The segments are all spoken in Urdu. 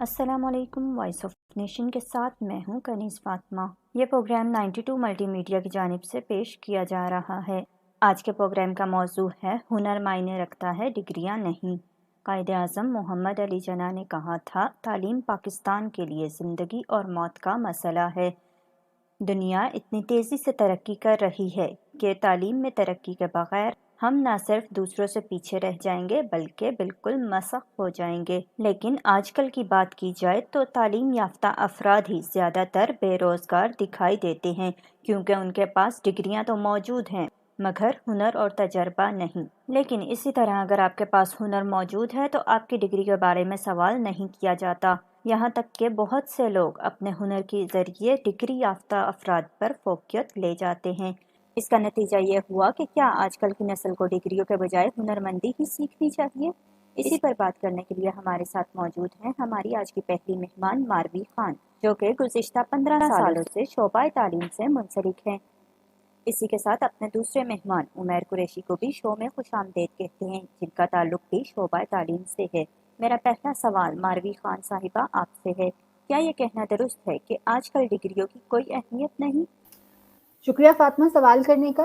السلام علیکم، وائس آف نیشن کے ساتھ میں ہوں کنیز فاطمہ۔ یہ پروگرام 92 ملٹی میڈیا کی جانب سے پیش کیا جا رہا ہے۔ آج کے پروگرام کا موضوع ہے ہنر معنی رکھتا ہے، ڈگریاں نہیں۔ قائد اعظم محمد علی جناح نے کہا تھا، تعلیم پاکستان کے لیے زندگی اور موت کا مسئلہ ہے۔ دنیا اتنی تیزی سے ترقی کر رہی ہے کہ تعلیم میں ترقی کے بغیر ہم نہ صرف دوسروں سے پیچھے رہ جائیں گے بلکہ بالکل مسخ ہو جائیں گے۔ لیکن آج کل کی بات کی جائے تو تعلیم یافتہ افراد ہی زیادہ تر بے روزگار دکھائی دیتے ہیں، کیونکہ ان کے پاس ڈگریاں تو موجود ہیں مگر ہنر اور تجربہ نہیں۔ لیکن اسی طرح اگر آپ کے پاس ہنر موجود ہے تو آپ کی ڈگری کے بارے میں سوال نہیں کیا جاتا، یہاں تک کہ بہت سے لوگ اپنے ہنر کے ذریعے ڈگری یافتہ افراد پر فوقیت لے جاتے ہیں۔ اس کا نتیجہ یہ ہوا کہ کیا آج کل کی نسل کو ڈگریوں کے بجائے ہنرمندی ہی سیکھنی چاہیے؟ اسی پر بات کرنے کے لیے ہمارے ساتھ موجود ہیں ہماری آج کی پہلی مہمان ماروی خان، جو کہ گزشتہ 15 سالوں سے شعبہ تعلیم سے منسلک ہیں۔ اسی کے ساتھ اپنے دوسرے مہمان عمیر قریشی کو بھی شو میں خوش آمدید کہتے ہیں، جن کا تعلق بھی شعبہ تعلیم سے ہے۔ میرا پہلا سوال ماروی خان صاحبہ آپ سے ہے، کیا یہ کہنا درست ہے کہ آج کل ڈگریوں کی کوئی اہمیت نہیں؟ شکریہ فاطمہ سوال کرنے کا۔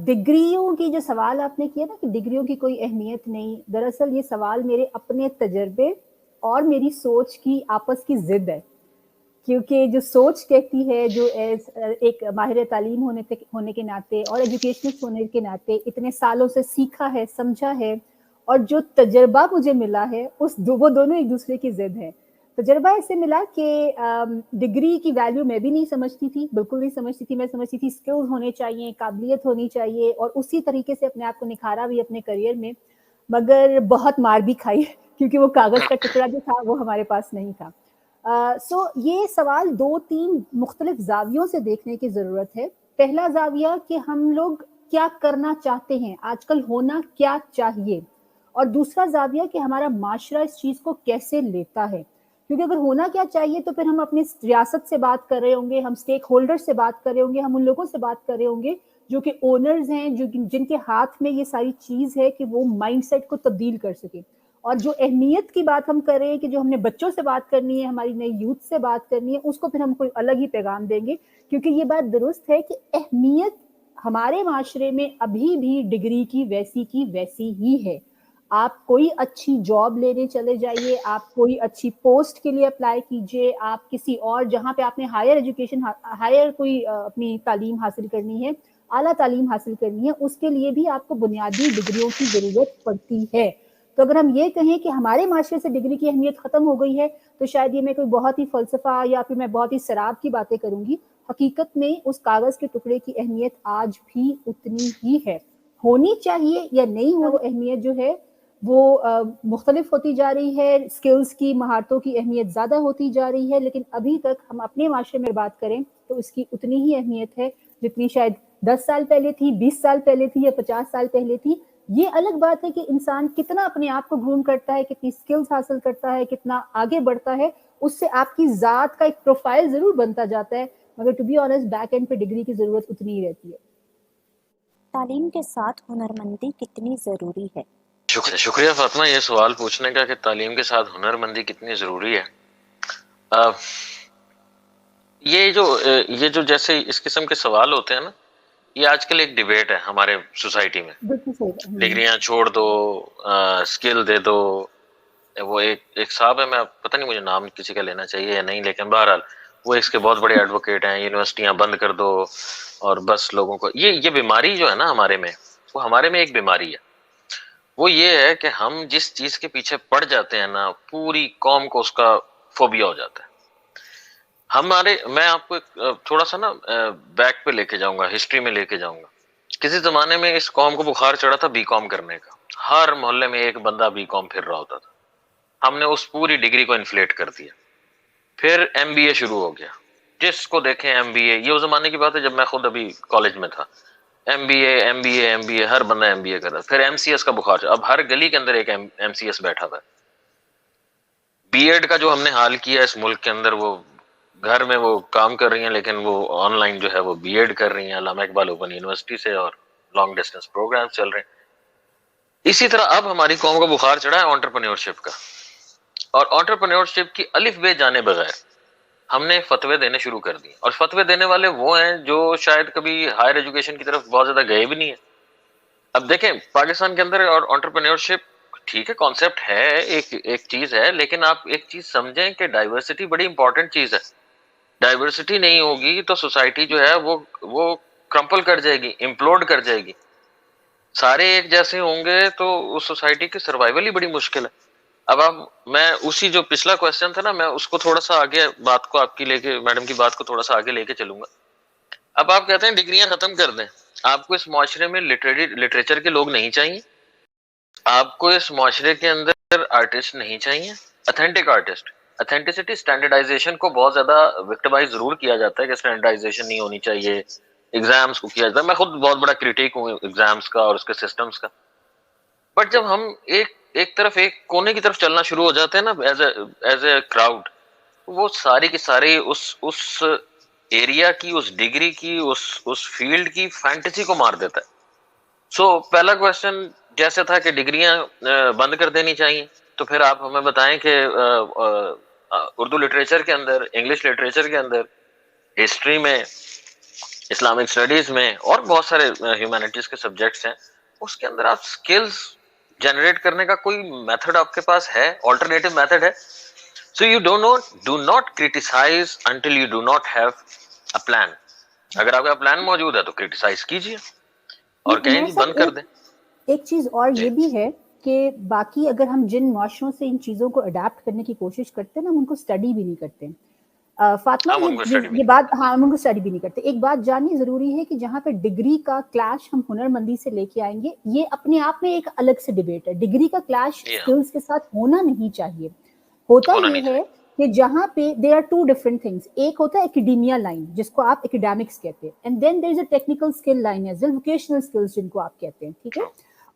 ڈگریوں کی جو سوال آپ نے کیا نا کہ ڈگریوں کی کوئی اہمیت نہیں، دراصل یہ سوال میرے اپنے تجربے اور میری سوچ کی آپس کی ضد ہے، کیونکہ جو سوچ کہتی ہے، جو ایک ماہر تعلیم ہونے کے ناطے اور ایجوکیشنسٹ ہونے کے ناطے اتنے سالوں سے سیکھا ہے، سمجھا ہے، اور جو تجربہ مجھے ملا ہے وہ دونوں ایک دوسرے کی ضد ہے۔ تجربہ ایسے ملا کہ ڈگری کی ویلیو میں بھی نہیں سمجھتی تھی، بالکل نہیں سمجھتی تھی۔ میں سمجھتی تھی اسکلز ہونے چاہیے، قابلیت ہونی چاہیے، اور اسی طریقے سے اپنے آپ کو نکھارا بھی اپنے کریئر میں، مگر بہت مار بھی کھائی کیونکہ وہ کاغذ کا ٹکڑا جو تھا وہ ہمارے پاس نہیں تھا۔ سو یہ سوال 2-3 مختلف زاویوں سے دیکھنے کی ضرورت ہے۔ پہلا زاویہ کہ ہم لوگ کیا کرنا چاہتے ہیں، آج کل ہونا کیا چاہیے، اور دوسرا زاویہ کہ ہمارا معاشرہ اس چیز کو کیسے لیتا ہے۔ کیونکہ اگر ہونا کیا چاہیے تو پھر ہم اپنی ریاست سے بات کر رہے ہوں گے، ہم سٹیک ہولڈر سے بات کر رہے ہوں گے، ہم ان لوگوں سے بات کر رہے ہوں گے جو کہ اونرز ہیں، جن کے ہاتھ میں یہ ساری چیز ہے کہ وہ مائنڈ سیٹ کو تبدیل کر سکے۔ اور جو اہمیت کی بات ہم کر رہے ہیں کہ جو ہم نے بچوں سے بات کرنی ہے، ہماری نئی یوتھ سے بات کرنی ہے، اس کو پھر ہم کوئی الگ ہی پیغام دیں گے، کیونکہ یہ بات درست ہے کہ اہمیت ہمارے معاشرے میں ابھی بھی ڈگری کی ویسی ہی ہے۔ آپ کوئی اچھی جاب لینے چلے جائیے، آپ کوئی اچھی پوسٹ کے لیے اپلائی کیجئے، آپ کسی اور جہاں پہ آپ نے ہائر کوئی اپنی تعلیم حاصل کرنی ہے، اعلیٰ تعلیم حاصل کرنی ہے، اس کے لیے بھی آپ کو بنیادی ڈگریوں کی ضرورت پڑتی ہے۔ تو اگر ہم یہ کہیں کہ ہمارے معاشرے سے ڈگری کی اہمیت ختم ہو گئی ہے تو شاید یہ میں کوئی بہت ہی فلسفہ یا پھر میں بہت ہی سراب کی باتیں کروں گی۔ حقیقت میں اس کاغذ کے ٹکڑے کی اہمیت آج بھی اتنی ہی ہے۔ ہونی چاہیے یا نہیں، وہ اہمیت جو ہے وہ مختلف ہوتی جا رہی ہے، سکلز کی، مہارتوں کی اہمیت زیادہ ہوتی جا رہی ہے، لیکن ابھی تک ہم اپنے معاشرے میں بات کریں تو اس کی اتنی ہی اہمیت ہے جتنی شاید 10 سال پہلے تھی، 20 سال پہلے تھی یا 50 سال پہلے تھی۔ یہ الگ بات ہے کہ انسان کتنا اپنے آپ کو گروم کرتا ہے، کتنی سکلز حاصل کرتا ہے، کتنا آگے بڑھتا ہے، اس سے آپ کی ذات کا ایک پروفائل ضرور بنتا جاتا ہے، مگر to be honest back end پہ ڈگری کی ضرورت اتنی ہی رہتی ہے۔ تعلیم کے ساتھ ہنرمندی کتنی ضروری ہے؟ شکریہ فاطمہ یہ سوال پوچھنے کا کہ تعلیم کے ساتھ ہنرمندی کتنی ضروری ہے۔ یہ جو جیسے اس قسم کے سوال ہوتے ہیں نا، یہ آج کل ایک ڈیبیٹ ہے ہمارے سوسائٹی میں۔ بالکل صحیح۔ ڈگریاں چھوڑ دو، اسکل دے دو۔ وہ ایک صاحب ہے، میں پتہ نہیں مجھے نام کسی کا لینا چاہیے یا نہیں، لیکن بہرحال وہ اس کے بہت بڑے ایڈوکیٹ ہیں، یونیورسٹیاں بند کر دو اور بس لوگوں کو یہ بیماری جو ہے نا ہمارے میں، وہ ہمارے میں ایک بیماری ہے۔ وہ یہ ہے کہ ہم جس چیز کے پیچھے پڑ جاتے ہیں نا، پوری قوم کو اس کا فوبیا ہو جاتا ہے۔ میں آپ کو تھوڑا سا نا بیک پہ لے کے جاؤں گا، ہسٹری میں لے کے جاؤں گا۔ کسی زمانے میں اس قوم کو بخار چڑھا تھا بی کام کرنے کا، ہر محلے میں ایک بندہ بی کام پھر رہا ہوتا تھا۔ ہم نے اس پوری ڈگری کو انفلیٹ کر دیا، پھر ایم بی اے شروع ہو گیا۔ جس کو دیکھیں ایم بی اے، یہ اس زمانے کی بات ہے جب میں خود ابھی کالج میں تھا۔ ایم بی اے ہر بندہ ایم بی اے کر رہا ہے۔ پھر ایم سی ایس کا بخار چڑھا، اب ہر گلی کے اندر ایک ایم سی ایس بیٹھا ہوا ہے۔ بی ایڈ کا جو ہم نے حال کیا اس ملک کے اندر، وہ گھر میں وہ کام کر رہی ہیں لیکن وہ آن لائن جو ہے وہ بی ایڈ کر رہی ہیں علامہ اقبال اوپن یونیورسٹی سے، اور لانگ ڈسٹینس پروگرام چل رہے ہیں۔ اسی طرح اب ہماری قوم کو بخار چڑھا ہے انٹرپرینیورشپ کا، اور انٹرپرینورشپ کی الف بے جانے بغیر ہم نے فتوے دینے شروع کر دیے, اور فتوے دینے والے وہ ہیں جو شاید کبھی ہائر ایجوکیشن کی طرف بہت زیادہ گئے بھی نہیں ہیں. اب دیکھیں پاکستان کے اندر اور انٹرپرینورشپ ٹھیک ہے کانسیپٹ ہے, ایک چیز ہے, لیکن آپ ایک چیز سمجھیں کہ ڈائیورسٹی بڑی امپورٹنٹ چیز ہے. ڈائیورسٹی نہیں ہوگی تو سوسائٹی جو ہے وہ کرمپل کر جائے گی, امپلوڈ کر جائے گی. سارے ایک جیسے ہوں گے تو اس سوسائٹی کی سروائیول ہی بڑی مشکل ہے. اب میں اسی جو پچھلا کوشچن تھا نا, میں اس کو تھوڑا سا آگے بات کو آپ کی لے کے, میڈم کی بات کو تھوڑا سا آگے لے کے چلوں گا. اب آپ کہتے ہیں ڈگریاں ختم کر دیں, آپ کو اس معاشرے میں لٹریچر کے لوگ نہیں چاہیے, آپ کو اس معاشرے کے اندر آرٹسٹ نہیں چاہیے, اتھینٹک آرٹسٹ. اتھینٹسٹی اسٹینڈرڈائزیشن کو بہت زیادہ وکٹمائز ضرور کیا جاتا ہے کہ اسٹینڈرڈائزیشن نہیں ہونی چاہیے, ایگزامس کو کیا جاتا ہے. میں خود بہت بڑا کریٹک ہوں ایگزامس کا اور اس کے سسٹمز کا. بٹ جب ہم ایک طرف ایک کونے کی طرف چلنا شروع ہو جاتے ہیں نا ایز اے کراؤڈ, وہ ساری کی ساری اس ایریا کی, اس ڈگری کی, اس فیلڈ کی فینٹیسی کو مار دیتا ہے. سو پہلا کوشچن جیسے تھا کہ ڈگریاں بند کر دینی چاہیے, تو پھر آپ ہمیں بتائیں کہ اردو لٹریچر کے اندر, انگلش لٹریچر کے اندر, ہسٹری میں, اسلامک اسٹڈیز میں اور بہت سارے ہیومینٹیز کے سبجیکٹس ہیں, اس کے اندر آپ اسکلز جنریٹ کرنے کا کوئی میتھڈ آپ کے پاس ہے, آلٹرنیٹو میتھڈ ہے. So you do not criticize until you do not have a plan. اگر آپ کا پلان موجود ہے تو کریٹیسائز کیجیے اور کہیں جی بند کر دیں. ایک چیز اور یہ بھی ہے کہ باقی اگر ہم جن معاشروں سے ان چیزوں کو اڈاپٹ کرنے کی کوشش کرتے ہیں نا, ہم ان کو اسٹڈی بھی نہیں کرتے. فاطمہ یہ بات, ہاں ہم ان کو اسٹڈی بھی نہیں کرتے. ایک بات جاننی ضروری ہے کہ جہاں پہ ڈگری کا کلیش ہم ہنرمندی سے لے کے آئیں گے, یہ اپنے آپ میں ایک الگ سے ڈیبیٹ ہے. ڈگری کا کلیش اسکلز کے ساتھ ہونا نہیں چاہیے. ہوتا یہ ہے کہ جہاں پہ there are two different things. ایک ہوتا ہے ایکیڈیمیا لائن جس کو آپ ایکیڈیمکس کہتے ہیں, and then there is a technical skill line as well, vocational skills جن کو آپ کہتے ہیں. ٹھیک ہے,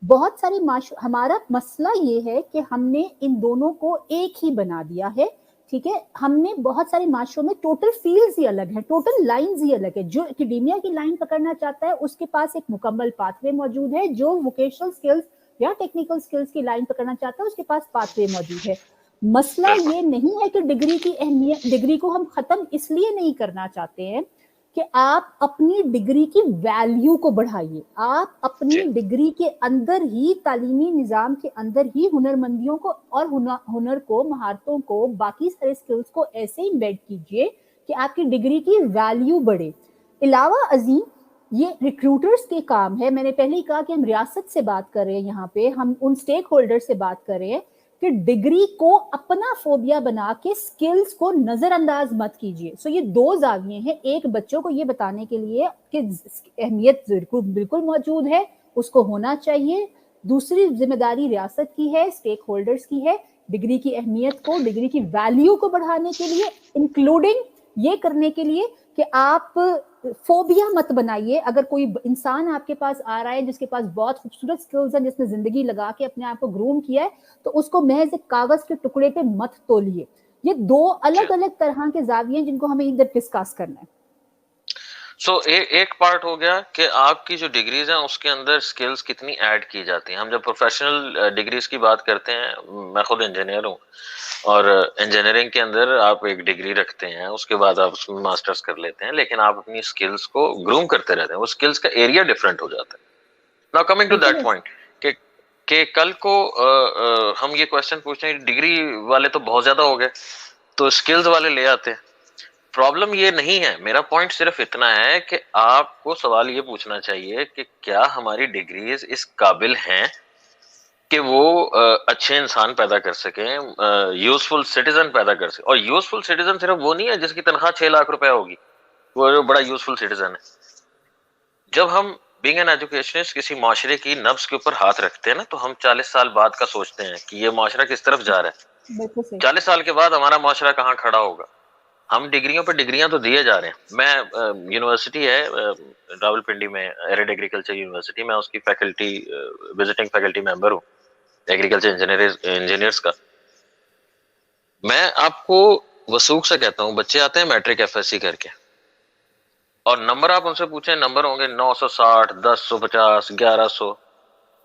بہت ساری ہمارا مسئلہ یہ ہے کہ ہم نے ان دونوں کو ایک ہی بنا دیا ہے. ٹھیک ہے, ہم نے بہت سارے معاشروں میں ٹوٹل فیلڈز ہی الگ ہیں, ٹوٹل لائنز ہی الگ ہے. جو ایکیڈیمیا کی لائن پکڑنا چاہتا ہے اس کے پاس ایک مکمل پاتھ وے موجود ہے, جو ووکیشنل اسکلز یا ٹیکنیکل اسکلز کی لائن پکڑنا چاہتا ہے اس کے پاس پاتھ وے موجود ہے. مسئلہ یہ نہیں ہے کہ ڈگری کی اہمیت, ڈگری کو ہم ختم اس لیے نہیں کرنا چاہتے ہیں کہ آپ اپنی ڈگری کی ویلیو کو بڑھائیے. آپ اپنی ڈگری کے اندر ہی, تعلیمی نظام کے اندر ہی ہنرمندیوں کو اور ہنر کو, مہارتوں کو, باقی سارے اسکلز کو ایسے امبیڈ کیجئے کہ آپ کی ڈگری کی ویلیو بڑھے. علاوہ ازیں یہ ریکروٹرز کے کام ہے. میں نے پہلے ہی کہا کہ ہم ریاست سے بات کر رہے ہیں, یہاں پہ ہم ان سٹیک ہولڈر سے بات کر رہے ہیں کہ ڈگری کو اپنا فوبیا بنا کے سکلز کو نظر انداز مت کیجیے. سو یہ دو زاویے ہیں. ایک بچوں کو یہ بتانے کے لیے کہ اہمیت بالکل موجود ہے, اس کو ہونا چاہیے. دوسری ذمہ داری ریاست کی ہے, سٹیک ہولڈرز کی ہے, ڈگری کی اہمیت کو, ڈگری کی ویلیو کو بڑھانے کے لیے, انکلوڈنگ یہ کرنے کے لیے کہ آپ فوبیا مت بنائیے. اگر کوئی انسان آپ کے پاس آ رہا ہے جس کے پاس بہت خوبصورت سکلز ہیں, جس نے زندگی لگا کے اپنے آپ کو گروم کیا ہے, تو اس کو محض ایک کاغذ کے ٹکڑے پہ مت تولیے. یہ دو الگ الگ طرح کے زاویے ہیں جن کو ہمیں ادھر ڈسکس کرنا ہے. سو ایک پارٹ ہو گیا کہ آپ کی جو ڈگریز ہیں اس کے اندر سکلز کتنی ایڈ کی جاتی ہیں. ہم جب پروفیشنل ڈگریز کی بات کرتے ہیں, میں خود انجینئر ہوں, اور انجینئرنگ کے اندر آپ ایک ڈگری رکھتے ہیں, اس کے بعد آپ اس میں ماسٹرز کر لیتے ہیں, لیکن آپ اپنی سکلز کو گروم کرتے رہتے ہیں. وہ سکلز کا ایریا ڈفرینٹ ہو جاتا ہے. Now coming to that point کہ کل کو ہم یہ کوشچن پوچھتے ہیں ڈگری والے تو بہت زیادہ ہو گئے تو سکلز والے لے آتے ہیں. پرابلم یہ نہیں ہے. میرا پوائنٹ صرف اتنا ہے کہ آپ کو سوال یہ پوچھنا چاہیے کہ کیا ہماری ڈگریز اس قابل ہیں کہ وہ اچھے انسان پیدا کر سکیں, یوزفل سٹیزن پیدا کر سکیں. اور یوزفل سٹیزن صرف وہ نہیں ہے جس کی تنخواہ 6 لاکھ روپے ہوگی, وہ بڑا یوزفل سٹیزن ہے. جب ہم بینگ این ایجوکیشنسٹ کسی معاشرے کی نبض کے اوپر ہاتھ رکھتے ہیں نا, تو ہم 40 سال بعد کا سوچتے ہیں کہ یہ معاشرہ کس طرف جا رہا ہے. 40 سال کے بعد ہمارا معاشرہ کہاں کھڑا ہوگا. ہم ڈگریوں پہ ڈگریاں تو دیے جا رہے ہیں. میں یونیورسٹی ہے راول پنڈی میں, ایرڈ ایگریکلچر یونیورسٹی, میں اس کی فیکلٹی وزٹنگ فیکلٹی ممبر ہوں ایگریکلچر انجینئرز کا. میں آپ کو وثوق سے کہتا ہوں, بچے آتے ہیں میٹرک ایف ایس سی کر کے, اور نمبر آپ ان سے پوچھیں, نمبر ہوں گے 960, 1050, 1100.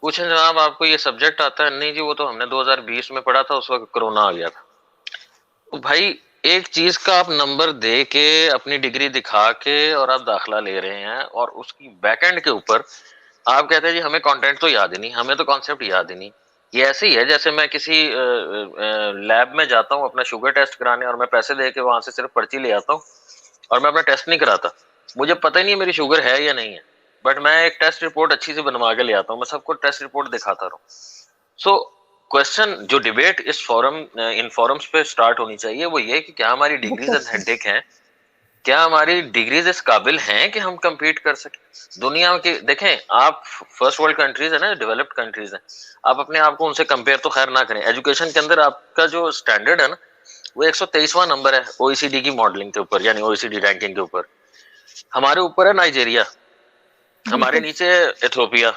پوچھیں جناب آپ کو یہ سبجیکٹ آتا ہے؟ نہیں جی وہ تو ہم نے 2020 میں پڑھا تھا, اس وقت کرونا آ گیا تھا. بھائی ایک چیز کا آپ نمبر دے کے اپنی ڈگری دکھا کے اور آپ داخلہ لے رہے ہیں، اور اس کی بیک اینڈ کے اوپر آپ کہتے ہیں جی ہمیں کانٹینٹ تو یاد ہی نہیں، ہمیں تو کانسیپٹ یاد ہی نہیں. یہ ایسے ہی ہے جیسے میں کسی لیب میں جاتا ہوں اپنا شوگر ٹیسٹ کرانے، اور میں پیسے دے کے وہاں سے صرف پرچی لے آتا ہوں اور میں اپنا ٹیسٹ نہیں کراتا. مجھے پتہ ہی نہیں میری شوگر ہے یا نہیں ہے، بٹ میں ایک ٹیسٹ رپورٹ اچھی سے بنوا کے لے آتا ہوں، میں سب کو ٹیسٹ رپورٹ دکھاتا رہوں. سو کوشچن جو ڈبیٹ اس فورم ان فورمز پہ سٹارٹ ہونی چاہیے وہ یہ کہ کیا ہماری ڈگریز اتھینٹک ہیں، کیا ہماری ڈگریز اس قابل ہیں کہ ہم کمپیٹ کر سکیں دنیا کی. دیکھیں آپ فرسٹ ورلڈ کنٹریز ہیں نا، ڈیولپڈ کنٹریز ہیں، آپ اپنے آپ کو ان سے کمپیئر تو خیر نہ کریں. ایجوکیشن کے اندر آپ کا جو اسٹینڈرڈ ہے نا وہ 123واں نمبر ہے او ای سی ڈی کی ماڈلنگ کے اوپر، یعنی او ای سی ڈی رینکنگ کے اوپر. ہمارے اوپر ہے نائجیریا، ہمارے نیچے ایتھوپیا.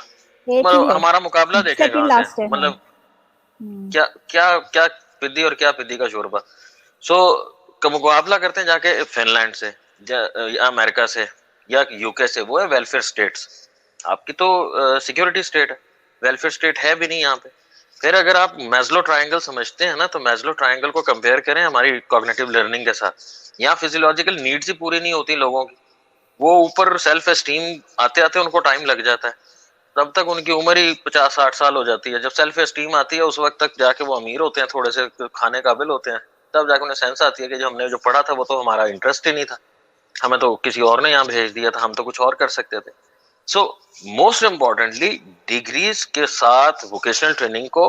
ہمارا مقابلہ دیکھیں کہاں سے، مطلب کیا کیا کیا پدی اور کیا پدی کا شوربہ. سو مقابلہ کرتے ہیں جا کے فن لینڈ سے یا امریکہ سے یا یو کے سے، وہ ہے ویلفیئر اسٹیٹس. آپ کی تو سیکورٹی اسٹیٹ ہے، ویلفیئر اسٹیٹ ہے بھی نہیں یہاں پہ. پھر اگر آپ میزلو ٹرائنگل سمجھتے ہیں نا تو میزلو ٹرائنگل کو کمپیئر کریں ہماری کوگنیٹو لرننگ کے ساتھ. یہاں فزیولوجیکل نیڈز ہی پوری نہیں ہوتی لوگوں کی، وہ اوپر سیلف اسٹیم آتے آتے ان کو ٹائم لگ جاتا ہے، تب تک ان کی عمر ہی 50-60 سال ہو جاتی ہے. جب سیلف اسٹیم آتی ہے اس وقت تک جا کے وہ امیر ہوتے ہیں، تھوڑے سے کھانے قابل ہوتے ہیں، تب جا کے انہیں سینس آتی ہے کہ جو ہم نے جو پڑھا تھا وہ تو ہمارا انٹرسٹ ہی نہیں تھا، ہمیں تو کسی اور نے یہاں بھیج دیا تھا، ہم تو کچھ اور کر سکتے تھے. سو موسٹ امپورٹنٹلی ڈگریز کے ساتھ ووکیشنل ٹریننگ کو،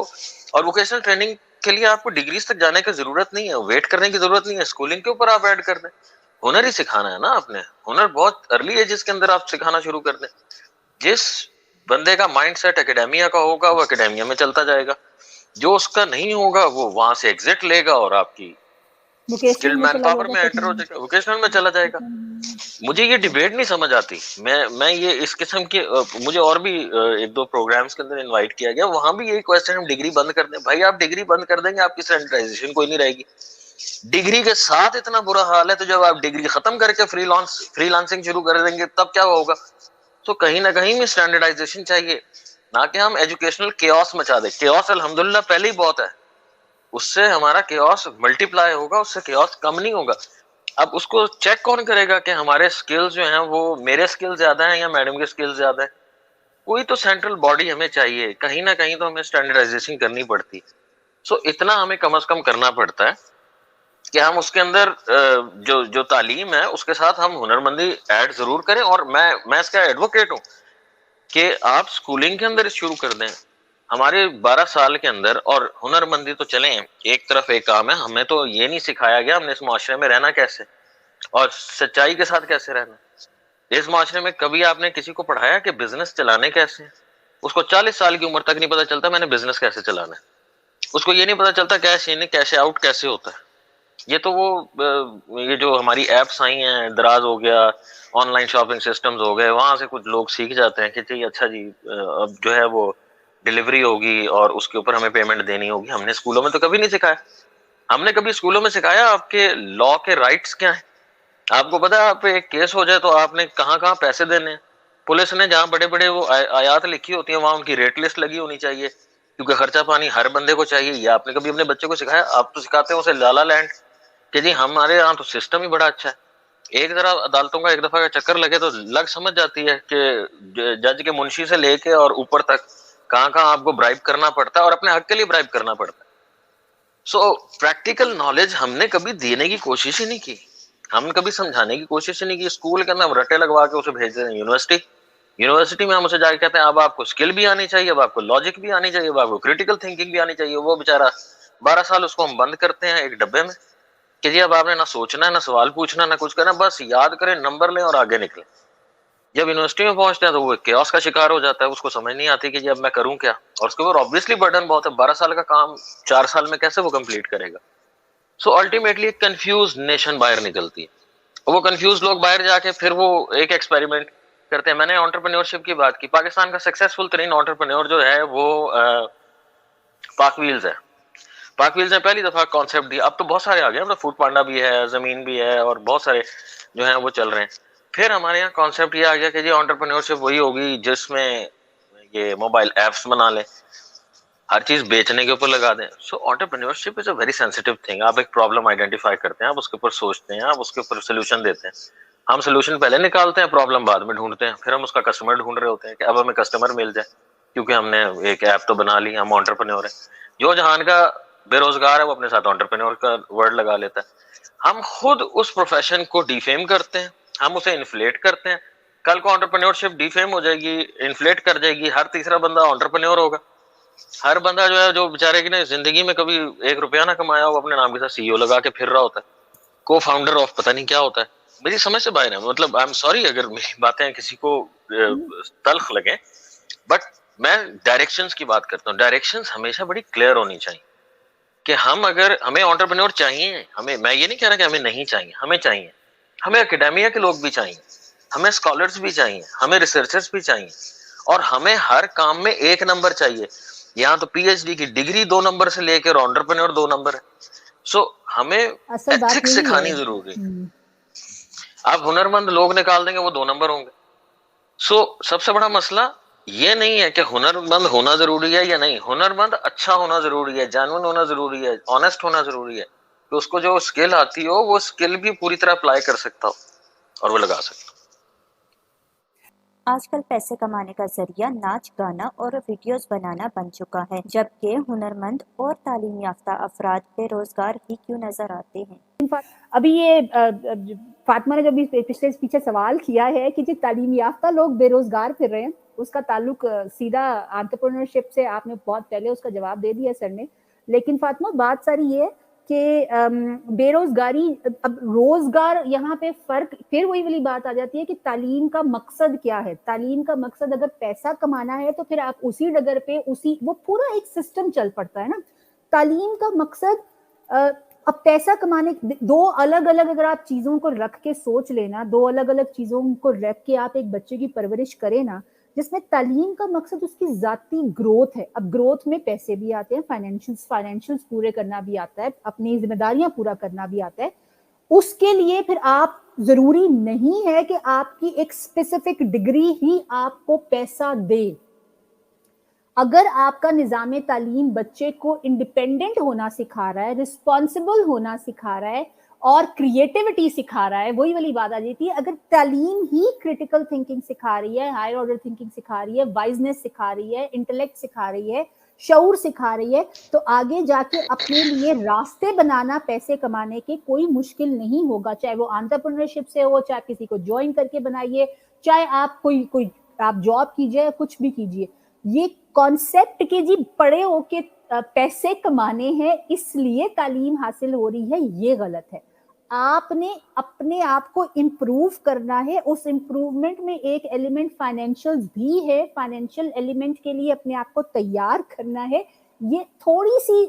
اور ووکیشنل ٹریننگ کے لیے آپ کو ڈگریز تک جانے کی ضرورت نہیں ہے، ویٹ کرنے کی ضرورت نہیں ہے، اسکولنگ کے اوپر آپ ایڈ کر دیں. ہنر ہی سکھانا ہے نا آپ نے، ہنر بہت ارلی ایجز کے اندر آپ سکھانا شروع کر دیں. جس بندے کا مائنڈ سیٹ اکیڈیمیا کا ہوگا وہ اکیڈیمیا میں چلتا جائے گا، جو اس کا نہیں ہوگا وہ وہاں سے ایگزٹ لے گا اور آپ کی اسکلڈ مین پاور میں انٹر ہو جائے گا، ووکیشنل میں چلا جائے گا. مجھے یہ ڈیبیٹ نہیں سمجھ آتی. میں یہ اس قسم کے مجھے اور بھی ایک دو پروگرامز کے اندر انوائٹ کیا گیا، وہاں بھی یہی کوسچن ہم ڈگری بند کر دیں. بھائی آپ ڈگری بند کر دیں گے آپ کی اسٹینڈرڈائزیشن کوئی نہیں رہے گی. ڈگری کے ساتھ اتنا برا حال ہے تو جب آپ ڈگری ختم کر کے فری لانسنگ شروع کر دیں گے تب کیا ہوگا. تو کہیں نہ کہیں میں اسٹینڈرڈائزیشن چاہیے، نہ کہ ہم ایجوکیشنل کیوس مچا دیں. کیوس الحمدللہ پہلے ہی بہت ہے، اس سے ہمارا کیوس ملٹی پلائی ہوگا، اس سے کیوس کم نہیں ہوگا. اب اس کو چیک کون کرے گا کہ ہمارے سکلز جو ہیں وہ میرے سکلز زیادہ ہیں یا میڈم کے سکلز زیادہ ہیں. کوئی تو سینٹرل باڈی ہمیں چاہیے، کہیں نہ کہیں تو ہمیں اسٹینڈرڈائزیشن کرنی پڑتی. سو اتنا ہمیں کم از کم کرنا پڑتا ہے کہ ہم اس کے اندر جو تعلیم ہے اس کے ساتھ ہم ہنرمندی ایڈ ضرور کریں. اور میں اس کا ایڈوکیٹ ہوں کہ آپ سکولنگ کے اندر شروع کر دیں ہمارے 12 سال کے اندر. اور ہنرمندی تو چلیں ایک طرف ایک کام ہے، ہمیں تو یہ نہیں سکھایا گیا ہم نے اس معاشرے میں رہنا کیسے اور سچائی کے ساتھ کیسے رہنا. اس معاشرے میں کبھی آپ نے کسی کو پڑھایا کہ بزنس چلانے کیسے؟ اس کو 40 سال کی عمر تک نہیں پتا چلتا میں نے بزنس کیسے چلانا ہے، اس کو یہ نہیں پتا چلتا کیش ان کیش آؤٹ کیسے ہوتا ہے. یہ تو وہ یہ جو ہماری ایپس آئی ہیں، دراز ہو گیا، آن لائن شاپنگ سسٹمز ہو گئے، وہاں سے کچھ لوگ سیکھ جاتے ہیں کہ جی اچھا جی اب جو ہے وہ ڈلیوری ہوگی اور اس کے اوپر ہمیں پیمنٹ دینی ہوگی. ہم نے اسکولوں میں تو کبھی نہیں سکھایا. ہم نے کبھی اسکولوں میں سکھایا آپ کے لا کے رائٹس کیا ہیں؟ آپ کو پتا ہے آپ پہ ایک کیس ہو جائے تو آپ نے کہاں کہاں پیسے دینے ہیں. پولیس نے جہاں بڑے بڑے وہ آیات لکھی ہوتی ہیں وہاں ان کی ریٹ لسٹ لگی ہونی چاہیے، کیونکہ خرچہ پانی ہر بندے کو چاہیے. یہ آپ نے کبھی اپنے بچے کو سکھایا؟ آپ تو سکھاتے ہیں اسے لالا لینڈ کہ جی ہمارے یہاں تو سسٹم ہی بڑا اچھا ہے. ایک ذرا عدالتوں کا ایک دفعہ کا چکر لگے تو لگ سمجھ جاتی ہے کہ جج کے منشی سے لے کے اور اوپر تک کہاں کہاں آپ کو برائب کرنا پڑتا ہے اور اپنے حق کے لیے برائب کرنا پڑتا ہے. سو پریکٹیکل نالج ہم نے کبھی دینے کی کوشش ہی نہیں کی، ہم کبھی سمجھانے کی کوشش ہی نہیں کی. اسکول کے اندر ہم رٹے لگوا کے اسے بھیج دیں یونیورسٹی میں ہم اسے جا کے کہتے ہیں اب آپ کو اسکل بھی آنی چاہیے، اب آپ کو لاجک بھی آنی چاہیے، اب آپ کو کریٹیکل تھنکنگ بھی آنی چاہیے. وہ بیچارہ 12 سال اس کو ہم بند کرتے ہیں ایک ڈبے میں کہ جی اب آپ نے نہ سوچنا ہے، نہ سوال پوچھنا، نہ کچھ کرنا، بس یاد کریں، نمبر لیں اور آگے نکلیں. جب یونیورسٹی میں پہنچتے ہیں تو وہ کیوس کا شکار ہو جاتا ہے، اس کو سمجھ نہیں آتی کہ جی اب میں کروں کیا. اور اس کے اوپر obviously برڈن بہت ہے، 12 سال کا کام 4 سال میں کیسے وہ کمپلیٹ کرے گا. سو الٹیمیٹلی ایک کنفیوز نیشن باہر نکلتی ہے. وہ کنفیوز لوگ باہر جا کے پھر وہ ایک ایکسپیریمنٹ کرتے ہیں. میں نے انٹرپرینیورشپ کی بات کی، پاکستان کا سکسیسفل ترین انٹرپرینور جو ہے وہ پاک ویلز ہے. پاک ویلز نے پہلی دفعہ کانسیپٹ دیا، اب تو بہت سارے آ گئے، فوڈ پانڈا بھی ہے، زمین بھی ہے، اور بہت سارے جو ہیں وہ چل رہے ہیں. پھر ہمارے یہاں کانسیپٹ یہ آ گیا کہ جی انٹرپرینیورشپ وہی ہوگی جس میں یہ موبائل ایپس بنا لیں. ہر چیز بیچنے کے اوپر لگا دیں. So entrepreneurship is a very sensitive thing. آپ ایک پرابلم آئیڈینٹیفائی کرتے ہیں, آپ اس کے اوپر سوچتے ہیں, آپ اس کے اوپر سولوشن دیتے ہیں. ہم سولوشن پہلے نکالتے ہیں, پرابلم بعد میں ڈھونڈتے ہیں, پھر ہم اس کا کسٹمر ڈھونڈ رہے ہوتے ہیں کہ اب ہمیں کسٹمر مل جائے, کیونکہ ہم نے ایک ایپ تو بنا لی, ہم انٹرپرینیور ہیں. جو جہان کا بے روزگار ہے وہ اپنے ساتھ انٹرپرینیور کا ورڈ لگا لیتا ہے. ہم خود اس پروفیشن کو ڈیفیم کرتے ہیں, ہم اسے انفلیٹ کرتے ہیں. کل کو انٹرپرینیورشپ ڈیفیم ہو جائے گی, انفلیٹ کر جائے گی, ہر تیسرا بندہ انٹرپرینیور ہوگا. ہر بندہ جو ہے, جو بیچارے کی نا زندگی میں کبھی 1 روپیہ نہ کمایا, وہ اپنے نام کے ساتھ CEO لگا کے پھر رہا ہوتا ہے, کو فاؤنڈر آف پتہ نہیں کیا ہوتا ہے. میری سمجھ سے باہر ہے, مطلب آئی ایم سوری اگر میری باتیں کسی کو تلخ لگیں, بٹ میں ڈائریکشنز کی بات کرتا ہوں. ڈائریکشنز ہمیشہ بڑی کلیئر ہونی چاہیے کہ ہم اگر ہمیں انٹرپرینور چاہیے, ہمیں, میں یہ نہیں کہہ رہا کہ ہمیں نہیں چاہیے, ہمیں چاہیے. ہمیں اکیڈیمیا کے لوگ بھی چاہیے, ہمیں اسکالرس بھی چاہیے, ہمیں ریسرچرز بھی چاہیے, اور ہمیں ہر کام میں 1 نمبر چاہیے. یہاں تو PhD کی ڈگری 2 نمبر سے لے کر انٹرپرینور 2 نمبر ہے. سو ہمیں ایتھکس سکھانی ضروری ہے. آپ ہنرمند لوگ نکال دیں گے, وہ 2 نمبر ہوں گے. سو سب سے بڑا مسئلہ یہ نہیں ہے کہ ہنرمند ہونا ضروری ہے یا نہیں. ہنرمند اچھا ہونا ضروری ہے, جینوئن ہونا ضروری ہے, آنےسٹ ہونا ضروری ہے, کہ اس کو جو اسکل آتی ہو وہ اسکل بھی پوری طرح اپلائی کر سکتا ہو اور وہ لگا سکتا ہو. آج کل پیسے کمانے کا ذریعہ ناچ گانا اور ویڈیوز بنانا بن چکا ہے, جبکہ ہنرمند اور تعلیم یافتہ افراد بے روزگار ہی کیوں نظر آتے ہیں. ابھی یہ فاطمہ نے جب پیچھے سوال کیا ہے کہ جی تعلیم یافتہ لوگ بے روزگار پھر رہے ہیں, اس کا تعلق سیدھا انٹرپرینورشپ سے آپ نے بہت پہلے اس کا جواب دے دیا سر نے. لیکن فاطمہ بات ساری یہ ہے کہ بے روزگاری, اب روزگار یہاں پہ فرق پھر وہی والی بات آ جاتی ہے کہ تعلیم کا مقصد کیا ہے. تعلیم کا مقصد اگر پیسہ کمانا ہے تو پھر آپ اسی ڈگر پہ وہ پورا ایک سسٹم چل پڑتا ہے نا. تعلیم کا مقصد اب پیسہ کمانے, 2 الگ الگ اگر آپ چیزوں کو رکھ کے سوچ لینا, 2 الگ الگ چیزوں کو رکھ کے آپ ایک بچے کی پرورش کریں نا, جس میں تعلیم کا مقصد اس کی ذاتی گروتھ ہے. اب گروتھ میں پیسے بھی آتے ہیں, فائنینشلز پورے کرنا بھی آتا ہے, اپنی ذمہ داریاں پورا کرنا بھی آتا ہے. اس کے لیے پھر آپ ضروری نہیں ہے کہ آپ کی ایک اسپیسیفک ڈگری ہی آپ کو پیسہ دے. اگر آپ کا نظام تعلیم بچے کو انڈیپینڈنٹ ہونا سکھا رہا ہے, رسپانسبل ہونا سکھا رہا ہے اور کریٹیوٹی سکھا رہا ہے, وہی والی بات آ جاتی ہے. اگر تعلیم ہی کریٹیکل تھنکنگ سکھا رہی ہے, ہائر آرڈر تھنکنگ سکھا رہی ہے, وائزنس سکھا رہی ہے, انٹلیکٹ سکھا رہی ہے, شعور سکھا رہی ہے, تو آگے جا کے اپنے لیے راستے بنانا پیسے کمانے کے کوئی مشکل نہیں ہوگا. چاہے وہ انٹرپرینورشپ سے ہو, چاہے کسی کو جوائن کر کے بنائیے, چاہے آپ کوئی آپ جاب کیجئے, کچھ بھی کیجئے. یہ کانسیپٹ کہ جی پڑھے ہو کے پیسے کمانے ہیں اس لیے تعلیم حاصل ہو رہی ہے, یہ غلط ہے. آپ نے اپنے آپ کو امپروو کرنا ہے. اس امپروومنٹ میں ایک ایلیمنٹ فائنینشیل بھی ہے. فائنینشیل ایلیمنٹ کے لیے اپنے آپ کو تیار کرنا ہے. یہ تھوڑی سی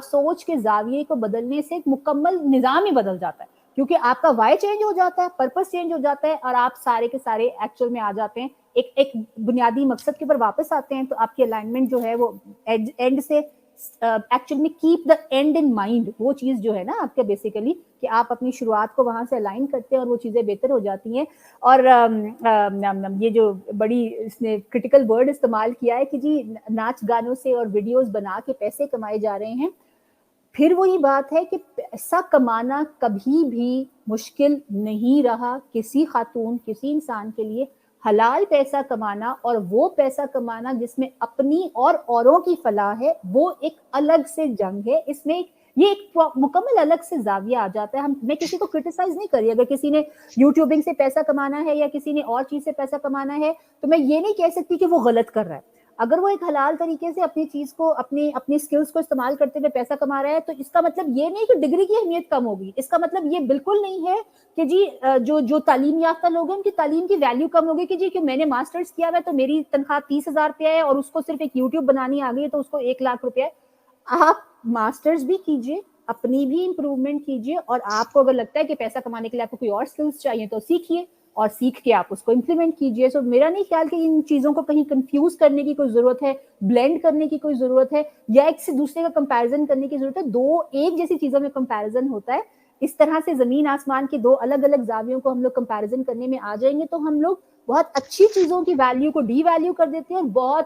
سوچ کے زاویے کو بدلنے سے ایک مکمل نظام ہی بدل جاتا ہے, کیونکہ آپ کا وائی چینج ہو جاتا ہے, پرپس چینج ہو جاتا ہے, اور آپ سارے کے سارے ایکچوئل میں آ جاتے ہیں, ایک بنیادی مقصد کے اوپر واپس آتے ہیں. تو آپ کی الائنمنٹ جو ہے وہ اینڈ سے ایکچوئل میں keep the and in mind, وہ چیز جو ہے نا آپ کے بیسیکلی کہ آپ اپنی شروعات کو وہاں سے الائن کرتے ہیں اور وہ چیزیں بہتر ہو جاتی ہیں. اور یہ جو بڑی اس نے کرٹیکل ورڈ استعمال کیا ہے کہ جی ناچ گانوں سے اور ویڈیوز بنا کے پیسے کمائے جا رہے ہیں, پھر وہی بات ہے کہ پیسہ کمانا کبھی بھی مشکل نہیں رہا کسی خاتون, کسی انسان کے لیے. حلال پیسہ کمانا اور وہ پیسہ کمانا جس میں اپنی اور اوروں کی فلاح ہے, وہ ایک الگ سے جنگ ہے. اس میں یہ ایک مکمل الگ سے زاویہ آ جاتا ہے. میں کسی کو کرٹیسائز نہیں کر رہی, اگر کسی نے یوٹیوبنگ سے پیسہ کمانا ہے یا کسی نے اور چیز سے پیسہ کمانا ہے تو میں یہ نہیں کہہ سکتی کہ وہ غلط کر رہا ہے. اگر وہ ایک حلال طریقے سے اپنی چیز کو, اپنی سکلز کو استعمال کرتے ہوئے پیسہ کما رہا ہے, تو اس کا مطلب یہ نہیں کہ ڈگری کی اہمیت کم ہوگی. اس کا مطلب یہ بالکل نہیں ہے کہ جی جو تعلیم یافتہ لوگ ہیں ان کی تعلیم کی ویلیو کم ہوگی کہ جی کہ میں نے ماسٹرز کیا ہوا ہے تو میری تنخواہ 30,000 روپیہ ہے اور اس کو صرف ایک یوٹیوب بنانی آ گئی ہے تو اس کو 1,00,000 روپیہ ہے. آپ ماسٹرز بھی کیجئے, اپنی بھی امپروومنٹ کیجئے, اور آپ کو اگر لگتا ہے کہ پیسہ کمانے کے لیے آپ کو کوئی اور سکلز چاہیے تو سیکھیے, اور سیکھ کے آپ اس کو امپلیمنٹ کیجئے. سو میرا نہیں خیال کہ ان چیزوں کو کہیں کنفیوز کرنے کی کوئی ضرورت ہے, بلینڈ کرنے کی کوئی ضرورت ہے, یا ایک سے دوسرے کا کمپیریزن کرنے کی ضرورت ہے. 2 ایک جیسی چیزوں میں کمپیریزن ہوتا ہے. اس طرح سے زمین آسمان کے 2 الگ الگ زاویوں کو ہم لوگ کمپیریزن کرنے میں آ جائیں گے تو ہم لوگ بہت اچھی چیزوں کی ویلیو کو ڈی ویلیو کر دیتے ہیں, اور بہت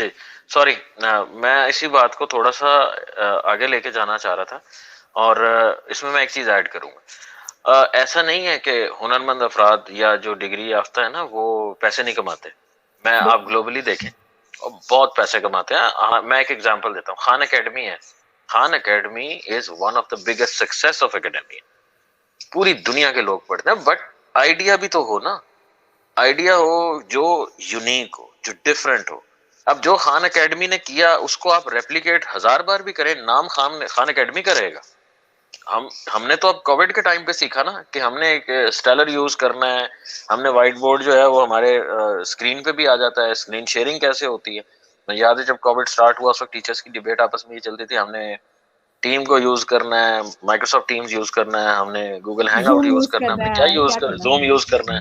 جی سوری، میں اسی بات کو تھوڑا سا آگے لے کے جانا چاہ رہا تھا، اور اس میں ایک چیز ایڈ کروں گا. ایسا نہیں ہے کہ ہنرمند افراد یا جو ڈگری یافتہ ہے نا وہ پیسے نہیں کماتے. آپ گلوبلی دیکھیں بہت پیسے کماتے ہیں. میں ایک ایگزامپل دیتا ہوں. خان اکیڈمی ہے. Khan academy is one of the biggest success of academy. پوری دنیا کے لوگ پڑھتے ہیں، بٹ آئیڈیا بھی تو ہو نا. آئیڈیا ہو جو یونیک ہو، جو ڈفرینٹ ہو. اب جو خان اکیڈمی نے کیا اس کو آپ ریپلیکیٹ 1000 بار بھی کریں، نام خان اکیڈمی کا رہے گا. ہم نے تو اب کووڈ کے ٹائم پہ سیکھا نا کہ ہم نے ایک اسٹیلر یوز کرنا ہے. ہم نے وائٹ بورڈ جو ہے وہ ہمارے اسکرین پہ بھی آ جاتا ہے. اسکرین شیئرنگ کیسے ہوتی ہے. میں یاد ہے جب کووڈ سٹارٹ ہوا اس وقت ٹیچرز کی ڈیبیٹ آپس میں یہ چلتی تھی، ہم نے ٹیم کو یوز کرنا ہے، مائکروسافٹ ٹیمز یوز کرنا ہے، ہم نے گوگل ہینگ آؤٹ یوز کرنا ہے، ہم نے کیا یوز کرنا ہے، زوم یوز کرنا ہے.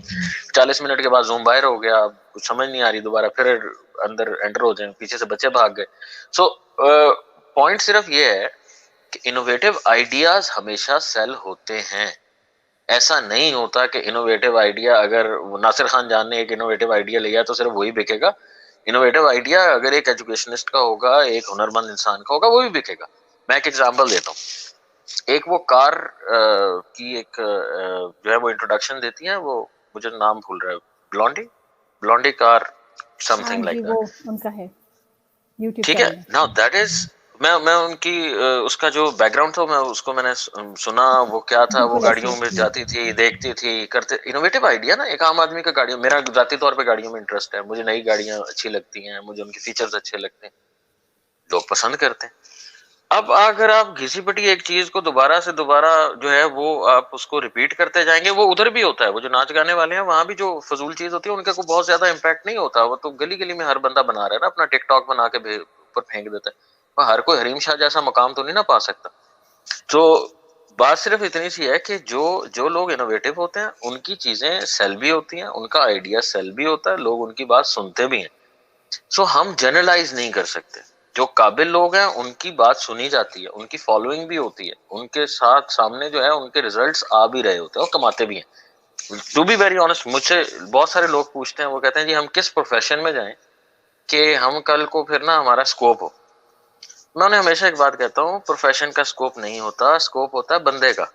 40 منٹ کے بعد زوم باہر ہو گیا، کچھ سمجھ نہیں آ رہی، دوبارہ پھر اندر انٹر ہو جائیں، پیچھے سے بچے بھاگ گئے. سو پوائنٹ صرف یہ ہے کہ انوویٹو آئیڈیاز ہمیشہ سیل ہوتے ہیں. ایسا نہیں ہوتا کہ انوویٹو آئیڈیا اگر ناصر خان جان نے ایک انوویٹو آئیڈیا لیا تو صرف وہی بکے گا. انوویٹو آئیڈیا اگر ایک ایجوکیشنسٹ کا ہوگا، ایک ہنرمند انسان کا ہوگا، وہ بھی بکے گا. میں ایک ایگزامپل دیتا ہوں. ایک وہ کار کی ایک جو ہے وہ انٹروڈکشن دیتی ہیں، وہ مجھے نام بھول رہا ہے، بلونڈی کار سم تھنگ لائک دیٹ. ان کا ہے یوٹیوب ٹھیک ہے چینل. نا. دیٹ از میں ان کی اس کا جو بیک گراؤنڈ تھا میں نے سنا. وہ کیا تھا، وہ گاڑیوں میں جاتی تھی، دیکھتی تھی، کرتے. انوویٹو آئیڈیا نا ایک عام آدمی کا گاڑیوں. میرا ذاتی طور پہ گاڑیوں میں انٹرسٹ ہے، مجھے نئی گاڑیاں اچھی لگتی ہیں، مجھے ان کے فیچرز اچھے لگتے ہیں، لوگ پسند کرتے ہیں. اب اگر آپ گھسی پٹی ایک چیز کو دوبارہ سے دوبارہ جو ہے وہ آپ اس کو ریپیٹ کرتے جائیں گے، وہ ادھر بھی ہوتا ہے. وہ جو ناچ گانے والے ہیں وہاں بھی جو فضول چیز ہوتی ہے ان کا کوئی بہت زیادہ امپیکٹ نہیں ہوتا. وہ تو گلی گلی میں ہر بندہ بنا رہا ہے نا، اپنا ٹک ٹاک بنا کے اوپر پھینک دیتا ہے. ہر کوئی حریم شاہ جیسا مقام تو نہیں نہ پا سکتا. تو بات صرف اتنی سی ہے کہ جو لوگ انوویٹو ہوتے ہیں ان کی چیزیں سیل بھی ہوتی ہیں، ان کا آئیڈیا سیل بھی ہوتا ہے، لوگ ان کی بات سنتے بھی ہیں. سو ہم جنرلائز نہیں کر سکتے. جو قابل لوگ ہیں ان کی بات سنی جاتی ہے، ان کی فالوئنگ بھی ہوتی ہے، ان کے ساتھ سامنے جو ہے ان کے ریزلٹس آ بھی رہے ہوتے ہیں اور کماتے بھی ہیں. ٹو بی ویری آنےسٹ، مجھ سے بہت سارے لوگ پوچھتے ہیں، وہ کہتے ہیں جی ہم کس پروفیشن میں جائیں کہ ہم کل کو پھر نا ہمارا اسکوپ ہو. میں انہیں ہمیشہ ایک بات کہتا ہوں، پروفیشن کا اسکوپ نہیں ہوتا، اسکوپ ہوتا ہے بندے کا.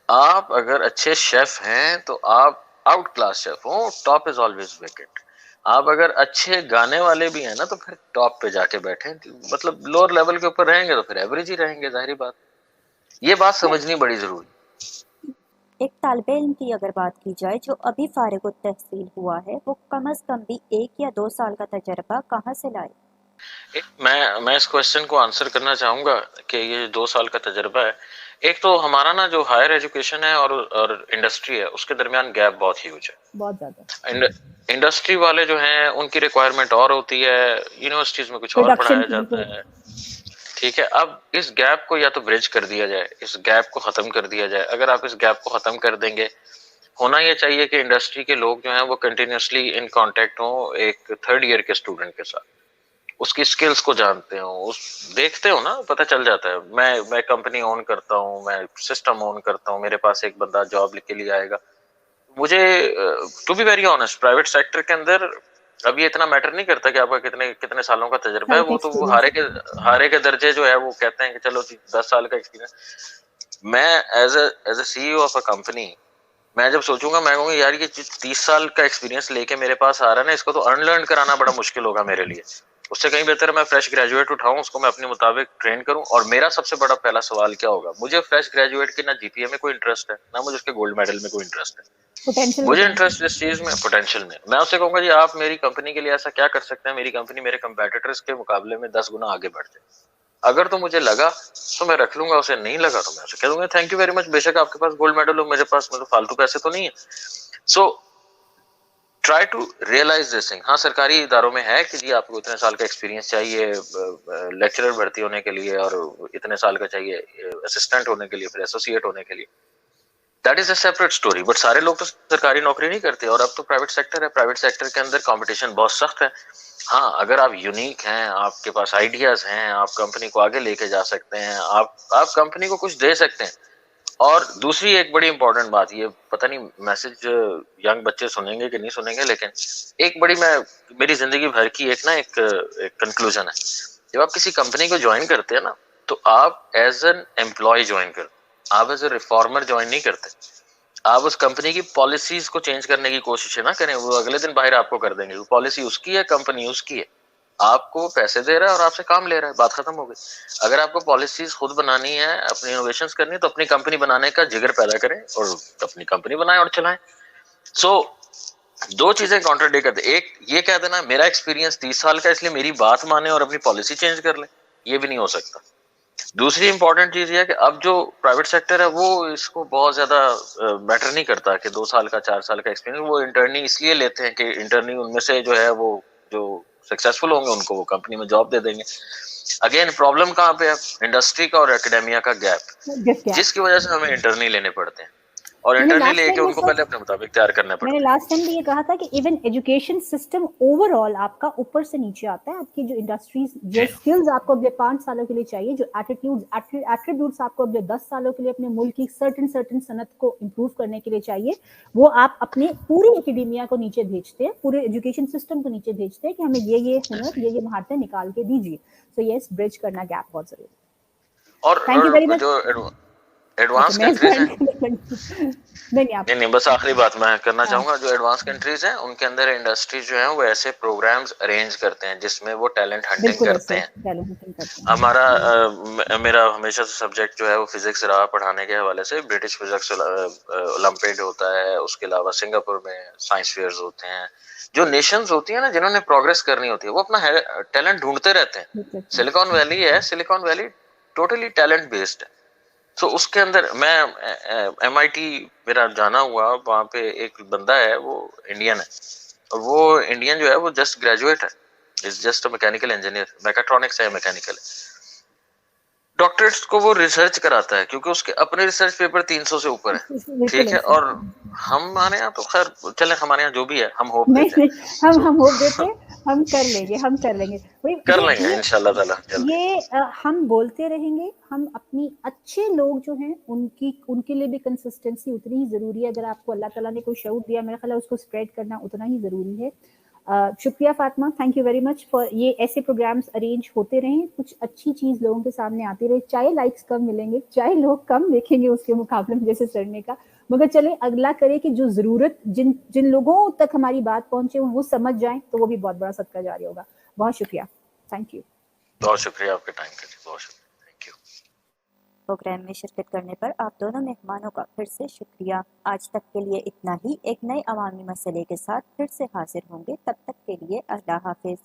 آپ اگر اچھے شیف ہیں تو آپ آؤٹ کلاس شیف ہوں، ٹاپ از آلویز ویکٹ. آپ اگر اچھے گانے والے بھی ہیں نا تو پھر ٹاپ پہ جا کے بیٹھیں. مطلب لوور لیول کے اوپر رہیں گے تو پھر ایوریج ہی رہیں گے، ظاہری بات. یہ بات سمجھنی بڑی ضروری. ایک طالب علم کی اگر بات کی جائے جو ابھی فارغ التحصیل ہوا ہے، وہ کم از کم بھی 1 یا 2 سال کا تجربہ کہاں سے لائے؟ میں اس کوشچن کو آنسر کرنا چاہوں گا کہ یہ 2 سال کا تجربہ ہے. ایک تو ہمارا نا جو ہائر ایجوکیشن ہے اور انڈسٹری ہے اس کے درمیان گیپ بہت ہیوج ہے، بہت زیادہ. انڈسٹری والے جو ہیں ان کی ریکوائرمنٹ اور ہوتی ہے، یونیورسٹیز میں کچھ اور پڑھایا جاتا ہے. ٹھیک ہے، اب اس گیپ کو یا تو برج کر دیا جائے، اس گیپ کو ختم کر دیا جائے. اگر آپ اس گیپ کو ختم کر دیں گے، ہونا یہ چاہیے کہ انڈسٹری کے لوگ جو ہیں وہ کنٹینیوسلی ان کانٹیکٹ ہوں ایک 3rd ایئر کے اسٹوڈنٹ کے ساتھ، اس کی سکلز کو جانتے ہوں، دیکھتے ہو نا، پتہ چل جاتا ہے. میں کمپنی اون کرتا ہوں، میں سسٹم اون کرتا ہوں، میرے پاس ایک بندہ جاب کے لیے آئے گا. مجھے to be very honest private sector کے اندر اب یہ اتنا میٹر نہیں کرتا کہ آپ کا کتنے سالوں کا تجربہ ہے. وہ تو وہ ہارے کے درجے جو ہے وہ کہتے ہیں کہ چلو 10 سال کا ایکسپیرینس. میں as a C E O of a company میں جب سوچوں گا، میں کہوں گا یار یہ 30 سال کا ایکسپیرینس لے کے میرے پاس آ رہا ہے نا، اس کو تو ارن لرن کرانا بڑا مشکل ہوگا میرے لیے. اس سے کہیں بہتر ہے میں فریش گریجویٹ اٹھاؤں، اس کو میں اپنے مطابق ٹرین کروں. اور میرا سب سے بڑا پہلا سوال کیا ہوگا، مجھے فریش گریجویٹ کے نہ جی پی اے میں کوئی انٹرسٹ ہے، نہ مجھے اس کے گولڈ میڈل میں کوئی انٹرسٹ ہے. مجھے انٹرسٹ اس چیز میں پوٹینشیل میں اسے کہوں گا جی آپ میری کمپنی کے لیے ایسا کیا کر سکتے ہیں میری کمپنی میرے کمپیٹیٹرز کے مقابلے میں 10 گنا آگے بڑھ جائے. اگر تو مجھے لگا تو میں رکھ لوں گا، اسے نہیں لگا تو میں اسے کہہ دوں گا تھینک یو ویری مچ، بے شک آپ کے پاس گولڈ میڈل ہو، میرے پاس فالتو پیسے تو نہیں ہے. So try to realise this thing. ہاں سرکاری اداروں میں ہے کہ جی آپ کو اتنے سال کا ایکسپیرینس چاہیے لیکچرر بھرتی ہونے کے لیے، اور اتنے سال کا چاہیے اسسٹنٹ ہونے کے لیے، پھر ایسوسیٹ ہونے کے لیے. That is a separate story. But سارے لوگ تو سرکاری نوکری نہیں کرتے، اور اب تو پرائیویٹ سیکٹر ہے. پرائیویٹ سیکٹر کے اندر کمپٹیشن بہت سخت ہے. ہاں اگر آپ یونیک ہیں، آپ کے پاس آئیڈیاز ہیں، آپ کمپنی کو آگے لے کے جا سکتے ہیں، آپ کمپنی کو کچھ دے سکتے ہیں، اور دوسری ایک بڑی امپورٹنٹ بات، یہ پتہ نہیں میسج ینگ بچے سنیں گے کہ نہیں سنیں گے، لیکن ایک بڑی میری زندگی بھر کی ایک کنکلوژن ہے، جب آپ کسی کمپنی کو جوائن کرتے ہیں نا تو آپ ایز این امپلائی جوائن کرتے، آپ ایز اے ریفارمر جوائن نہیں کرتے. آپ اس کمپنی کی پالیسیز کو چینج کرنے کی کوشش نہ کریں، وہ اگلے دن باہر آپ کو کر دیں گے. وہ پالیسی اس کی ہے، کمپنی اس کی ہے، آپ کو پیسے دے رہا ہے اور آپ سے کام لے رہا ہے، بات ختم ہو گئی. اگر آپ کو پالیسیز خود بنانی ہے، اپنی انوویشنز کرنی ہے، تو اپنی کمپنی بنانے کا جگر پیدا کریں اور اپنی کمپنی بنائیں اور چلائیں. سو دو چیزیں کانٹراڈکٹ کرتے، ایک یہ کہہ دینا میرا ایکسپیرینس 30 سال کا اس لیے میری بات مانے اور اپنی پالیسی چینج کر لیں، یہ بھی نہیں ہو سکتا. دوسری امپورٹنٹ چیز یہ ہے کہ اب جو پرائیویٹ سیکٹر ہے وہ اس کو بہت زیادہ میٹر نہیں کرتا کہ 2 سال کا 4 سال کا ایکسپیرینس، وہ انٹرنی اس لیے لیتے ہیں کہ انٹرنی ان میں سے جو ہے وہ جو سکسیسفل ہوں گے ان کو وہ کمپنی میں جاب دے دیں گے. اگین پرابلم کہاں پہ ہے؟ انڈسٹری کا اور اکیڈیمیا کا گیپ، جس کی وجہ سے ہمیں انٹرنی لینے پڑتے ہیں اور میں نے انٹرنی لاسٹ لے کے ٹائم ان کو پہلے اپنے مطابق تیار کرنا میں نے پڑتا ہے. لاسٹ ٹائم بھی یہ کہا تھا کہ even education system over all آپ کا اوپر سے نیچے آتا ہے. آپ کی جو انڈسٹریز، جو اسکلز آپ کو اگلے 5 سالوں کے لیے چاہیے، جو ایٹیٹیوڈس آپ کو اگلے 10 سالوں کے لیے اپنے ملک کی سرٹن صنعت کو امپروو کرنے کے لیے چاہیے، وہ آپ اپنے پوری اکیڈیمیا کو نیچے بھیجتے ہیں، پورے ایجوکیشن سسٹم کو نیچے بھیجتے ہیں کہ ہمیں یہ ہنر، یہ مہارتیں نکال کے دیجیے. سو یس، برج کرنا گیپ بہت ضروری ہے. تھینک یو ویری اور مچ. جو ایڈوانس کنٹریز ہیں، نہیں بس آخری بات میں کرنا چاہوں گا، جو ایڈوانس کنٹریز ہیں ان کے اندر انڈسٹری جو ہیں وہ ایسے پروگرامز ارینج کرتے ہیں جس میں وہ ٹیلنٹ ہنٹنگ کرتے ہیں. میرا ہمیشہ سے سبجیکٹ جو ہے وہ فزکس رہا پڑھانے کے حوالے سے. برٹش فزکس اولمپیڈ ہوتا ہے، اس کے علاوہ سنگاپور میں سائنس فیئرز ہوتے ہیں. جو نیشنز ہوتی ہیں نا جنہوں نے پروگرس کرنی ہوتی ہے وہ اپنا ٹیلنٹ ڈھونڈتے رہتے ہیں. سلیکان ویلی ہے، silicon valley totally talent based ہے. سو اس کے اندر میں MIT میرا جانا ہوا، وہاں پہ ایک بندہ ہے وہ انڈین ہے، اور وہ انڈین جو ہے وہ جسٹ گریجویٹ ہے، از جسٹ میکینیکل انجینئر، میکاٹرونکس ہے، میکینیکل ہے. ڈاکٹریٹس کو وہ ریسرچ کراتا ہے کیونکہ اس کے اپنے ریسرچ پیپر 300 سے اوپر ہے. ٹھیک ہے، اور ہمارے یہاں تو خیر چلے، ہمارے یہاں جو بھی ہے ہم ہوپ دیتے ہیں. ہم ہوپ دیتے ہیں، ہم کر لیں گے کر لیں گے انشاءاللہ تعالی جلدی. یہ ہم بولتے رہیں گے. ہم اپنی اچھے لوگ جو ہیں ان کے لیے بھی کنسسٹنسی اتنی ہی ضروری ہے. اگر آپ کو اللہ تعالیٰ نے کوئی شعور دیا، میرا خیال ہے اس کو اسپریڈ کرنا اتنا ہی ضروری ہے. شکریہ Fatima, thank you very much for یہ ایسے پروگرامز ارینج ہوتے رہیں، کچھ اچھی چیز لوگوں کے سامنے آتی رہے، چاہے لائکس کم ملیں گے، چاہے لوگ کم دیکھیں گے اس کے مقابلے میں جیسے سڑنے کا، مگر چلے اگلا کرے کہ جو ضرورت جن لوگوں تک ہماری بات پہنچے وہ سمجھ جائیں، تو وہ بھی بہت بڑا صدقہ جاری ہوگا. بہت شکریہ، تھینک یو. بہت شکریہ آپ کے ٹائم کے لیے، بہت شکریہ، تھینک یو. پروگرام میں شرکت کرنے پر آپ دونوں مہمانوں کا پھر سے شکریہ. آج تک کے لیے اتنا ہی. ایک نئے عوامی مسئلے کے ساتھ پھر سے حاضر ہوں گے، تب تک کے لیے اللہ حافظ.